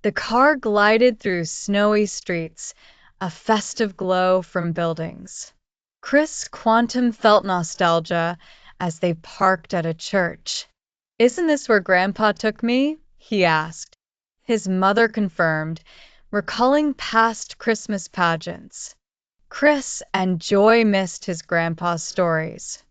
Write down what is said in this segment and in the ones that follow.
The car glided through snowy streets, a festive glow from buildings. Chris Quantum felt nostalgia as they parked at a church. "Isn't this where Grandpa took me?" he asked. His mother confirmed, recalling past Christmas pageants. Chris and Joy missed his grandpa's stories.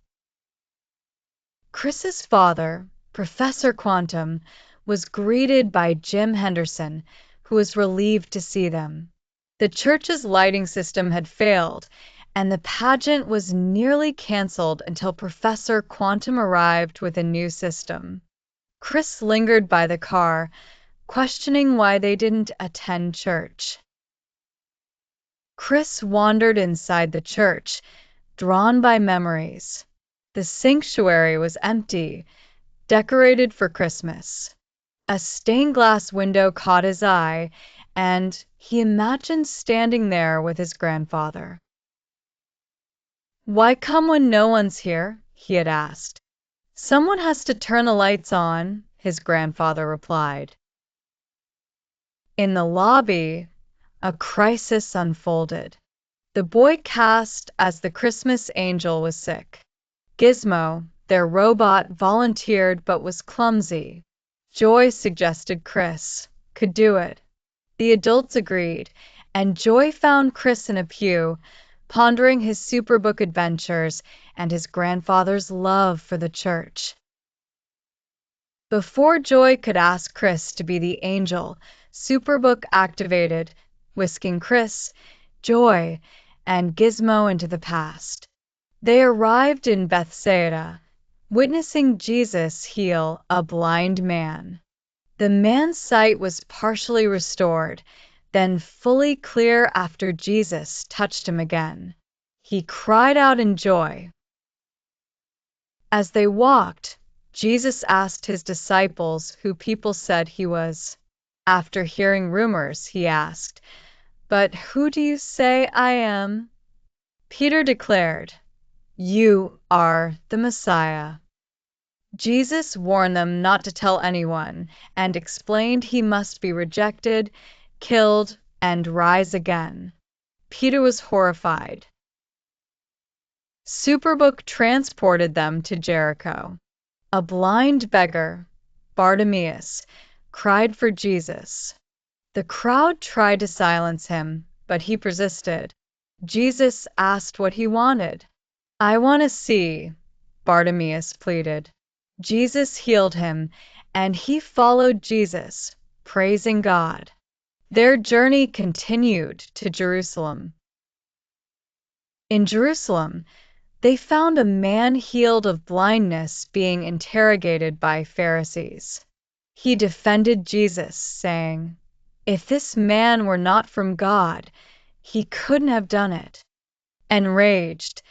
Chris's father, Professor Quantum, was greeted by Jim Henderson, who was relieved to see them. The church's lighting system had failed, and the pageant was nearly canceled until Professor Quantum arrived with a new system. Chris lingered by the car, questioning why they didn't attend church. Chris wandered inside the church, drawn by memories. The sanctuary was empty, decorated for Christmas. A stained glass window caught his eye, and he imagined standing there with his grandfather. "Why come when no one's here?" he had asked. "Someone has to turn the lights on," his grandfather replied. In the lobby, a crisis unfolded. The boy cast as the Christmas angel was sick. Gizmo, their robot, volunteered but was clumsy. Joy suggested Chris could do it. The adults agreed, and Joy found Chris in a pew, pondering his Superbook adventures and his grandfather's love for the church. Before Joy could ask Chris to be the angel, Superbook activated, whisking Chris, Joy, and Gizmo into the past. They arrived in Bethsaida, witnessing Jesus heal a blind man. The man's sight was partially restored, then fully clear after Jesus touched him again. He cried out in joy. As they walked, Jesus asked his disciples who people said he was. After hearing rumors, he asked, "But who do you say I am?" Peter declared, "You are the Messiah." Jesus warned them not to tell anyone and explained he must be rejected, killed, and rise again. Peter was horrified. Superbook transported them to Jericho. A blind beggar, Bartimaeus, cried for Jesus. The crowd tried to silence him, but he persisted. Jesus asked what he wanted. "I want to see," Bartimaeus pleaded. Jesus healed him, and he followed Jesus, praising God. Their journey continued to Jerusalem. In Jerusalem, they found a man healed of blindness being interrogated by Pharisees. He defended Jesus, saying, "If this man were not from God, he couldn't have done it." Enraged,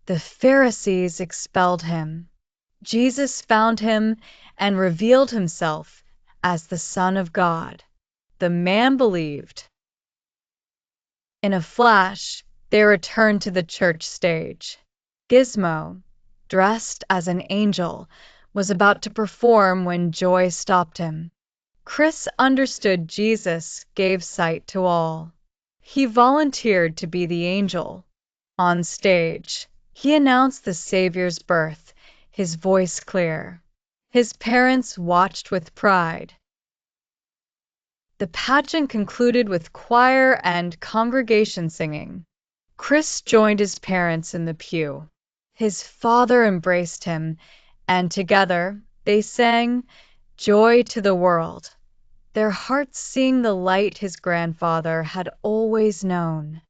the Pharisees expelled him. Jesus found him and revealed himself as the Son of God. The man believed. In a flash, they returned to the church stage. Gizmo, dressed as an angel, was about to perform when Joy stopped him. Chris understood Jesus gave sight to all. He volunteered to be the angel. On stage, he announced the Savior's birth, his voice clear. His parents watched with pride. The pageant concluded with choir and congregation singing. Chris joined his parents in the pew. His father embraced him, and together they sang "Joy to the World," their hearts seeing the light his grandfather had always known.